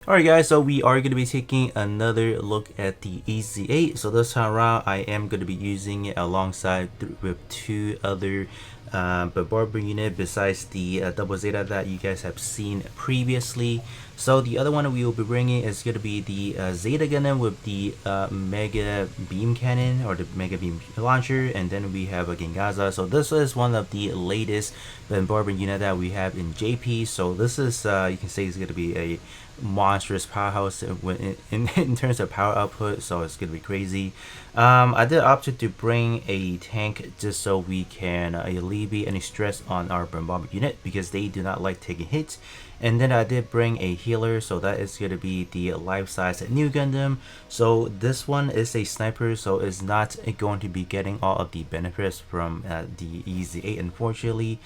Alright guys, so we are going to be taking another look at the Ez8. So this time around I am going to be using it alongside with two other Bombardment unit besides the double Zeta that you guys have seen previously. So the other one we will be bringing is going to be the Zeta Gundam with the Mega Beam Cannon or the Mega Beam Launcher, and then we have a Gengaza. So this is one of the latest Bombardment unit that we have in JP. So this is you can say it's going to be a monstrous powerhouse in terms of power output, so it's gonna be crazy. I did opt to bring a tank just so we can alleviate any stress on our bombardment unit because they do not like taking hits. And then I did bring a healer, so that is going to be the life-size new Gundam. So this one is a sniper, so it's not going to be getting all of the benefits from the Ez8, unfortunately.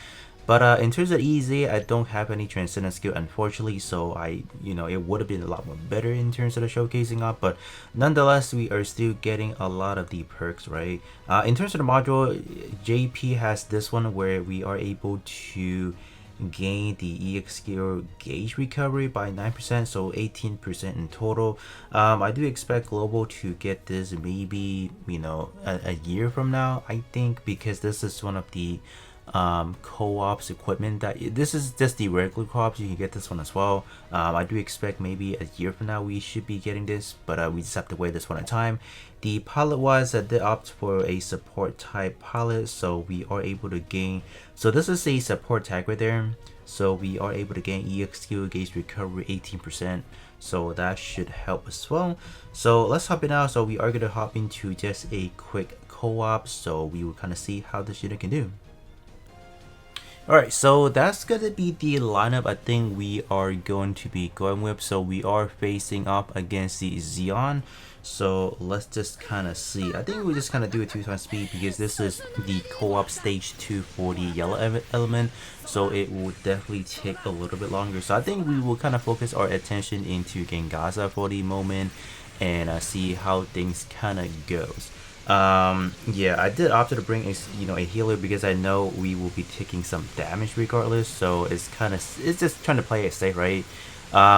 But in terms of easy, I don't have any transcendent skill, unfortunately, so it would have been a lot more better in terms of the showcasing up, but nonetheless, we are still getting a lot of the perks, right? In terms of the module, JP has this one where we are able to gain the EXQ gauge recovery by 9%, so 18% in total. I do expect Global to get this maybe, a year from now, I think, because this is one of the co-ops equipment that this is just the regular co-ops. You can get this one as well. I do expect maybe a year from now we should be getting this, but we just have to wait this one at a time. The pilot wise, I did opt for a support type pilot, so we are able to gain, so this is a support tag right there, so we are able to gain EXQ gauge recovery 18%, so that should help as well. So let's hop in now. So we are going to hop into just a quick co-op, so we will kind of see how this unit can do. Alright, so that's gonna be the lineup I think we are going to be going with. So we are facing up against the Xeon. So let's just kind of see. I think we just kind of do a 2x speed because this is the co-op stage 2 for the yellow element. So it will definitely take a little bit longer. So I think we will kind of focus our attention into Gengaza for the moment and see how things kind of goes. Yeah, I did opt to bring a healer because I know we will be taking some damage regardless, so it's just trying to play it safe, right?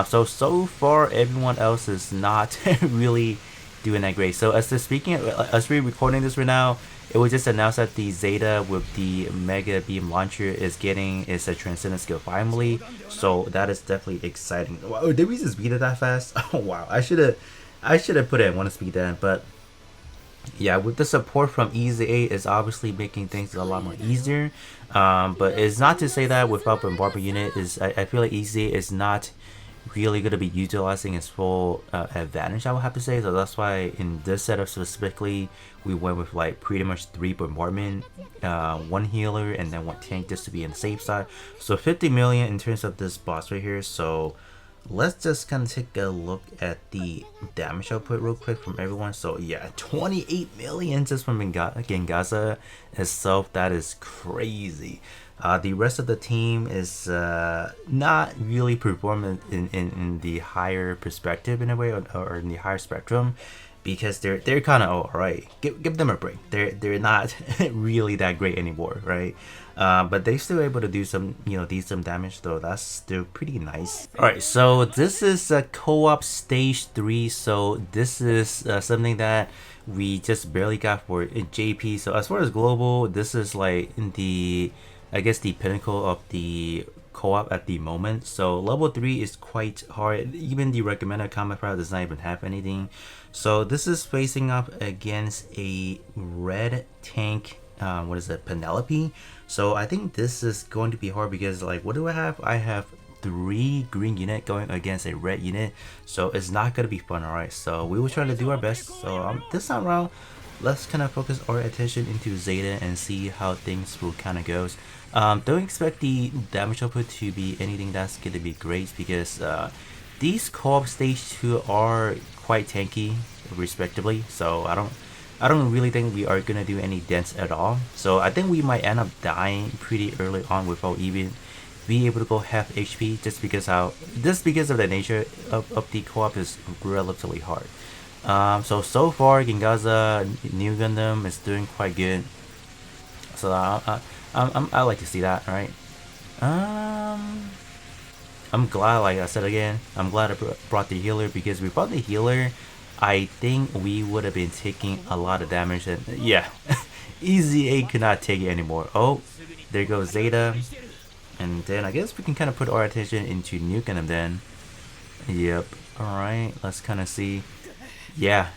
So far everyone else is not really doing that great. So as we're recording this right now, it was just announced that the Zeta with the Mega Beam Launcher is getting a transcendent skill finally, so that is definitely exciting. Wow, did we just beat it that fast? Oh wow, I should have put it in one speed then, but yeah, with the support from Ez8 is obviously making things a lot more easier. But it's not to say that without Bombardment unit I feel like Ez8 is not really going to be utilizing its full advantage, I would have to say. So that's why in this setup specifically, we went with like pretty much 3 bombardment, 1 healer, and then 1 tank just to be on the safe side. So 50 million in terms of this boss right here. So let's just kind of take a look at the damage output real quick from everyone. So yeah, 28 million just from Gengaza itself. That is crazy. The rest of the team is not really performing in the higher perspective in a way, or in the higher spectrum, because they're kind of alright. Give them a break. They're not really that great anymore, right? But they're still able to do some decent damage, though. That's still pretty nice. Alright, so this is a co-op stage 3. So this is something that we just barely got for JP. So as far as global, this is like I guess the pinnacle of the co-op at the moment. So level 3 is quite hard. Even the recommended combat power does not even have anything. So this is facing up against a red tank, what is it, Penelope. So I think this is going to be hard because, like, what do I have? I have 3 green unit going against a red unit, so it's not gonna be fun. Alright, so we will try to do our best. So this time around, let's kind of focus our attention into Zeta and see how things will kind of goes. Don't expect the damage output to be anything that's gonna be great because these co-op stage 2 are quite tanky respectively, so I don't really think we are gonna do any dents at all. So I think we might end up dying pretty early on without even being able to go half HP, just because of the nature of the co-op is relatively hard. So far Gengaza new Gundam is doing quite good, so I like to see that. Right. I'm glad, like I said again, I'm glad I brought the healer, because without the healer, I think we would have been taking a lot of damage. And yeah, Ez8 could not take it anymore. Oh, there goes Zeta. And then I guess we can kind of put our attention into nuking him then. Yep. Alright, let's kind of see. Yeah,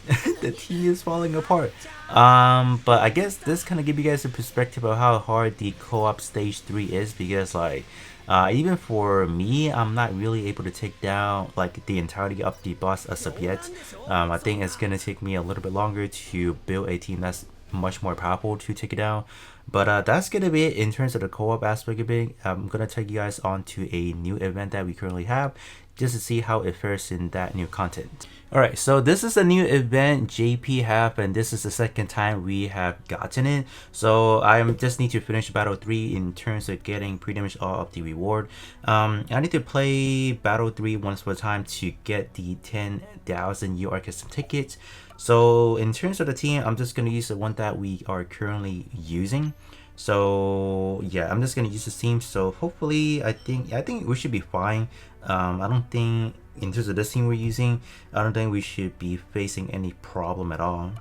the team is falling apart. But I guess this kind of give you guys a perspective of how hard the co-op stage 3 is, because like even for me, I'm not really able to take down like the entirety of the boss as of yet. I think it's gonna take me a little bit longer to build a team that's much more powerful to take it down. But that's gonna be it in terms of the co-op aspect of it. I'm gonna take you guys on to a new event that we currently have, just to see how it fares in that new content. Alright, so this is a new event JP have, and this is the second time we have gotten it. So I just need to finish Battle 3 in terms of getting pretty much all of the reward. I need to play Battle 3 once for a time to get the 10,000 UR custom tickets. So in terms of the team, I'm just going to use the one that we are currently using. So yeah, I'm just gonna use the team. So hopefully, I think we should be fine. I don't think in terms of this team we're using, I don't think we should be facing any problem at all.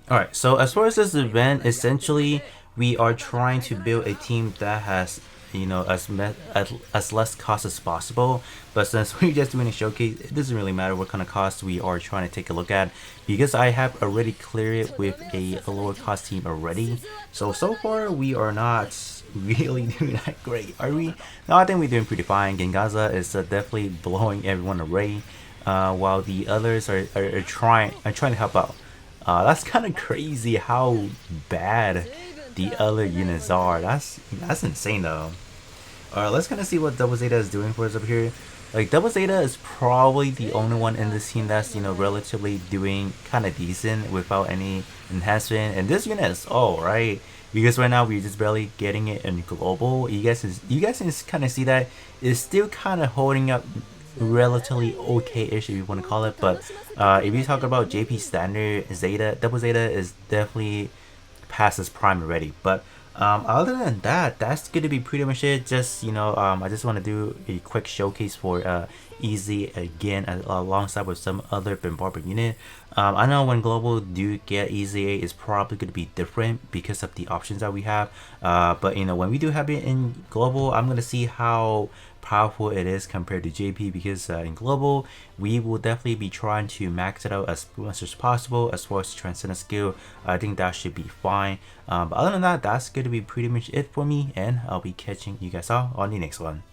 Alright, so as far as this event, essentially we are trying to build a team that has, you know, as less cost as possible. But since we're just doing a showcase, it doesn't really matter what kind of cost we are trying to take a look at, because I have already cleared it with a lower cost team already. So far we are not really doing that great, are we? No, I think we're doing pretty fine. Gengaza is definitely blowing everyone away, while the others are trying to help out. That's kind of crazy how bad the other units are. That's insane though. Alright, let's kind of see what Double Zeta is doing for us up here. Like, Double Zeta is probably the only one in this team that's, you know, relatively doing kind of decent without any enhancement. And this unit is alright, because right now we're just barely getting it in global. You guys can kind of see that it's still kind of holding up relatively okay-ish, if you want to call it. But if you talk about JP standard, Zeta, Double Zeta is definitely past its prime already. But other than that, that's gonna be pretty much it. Just, you know, I just want to do a quick showcase for Ez8 again, alongside with some other bombardment unit. I know when global do get Ez8, it's probably going to be different because of the options that we have. But you know, when we do have it in global, I'm gonna see how powerful it is compared to JP, because in global we will definitely be trying to max it out as much as possible. As far as transcendent skill, I think that should be fine. But other than that, that's going to be pretty much it for me, and I'll be catching you guys all on the next one.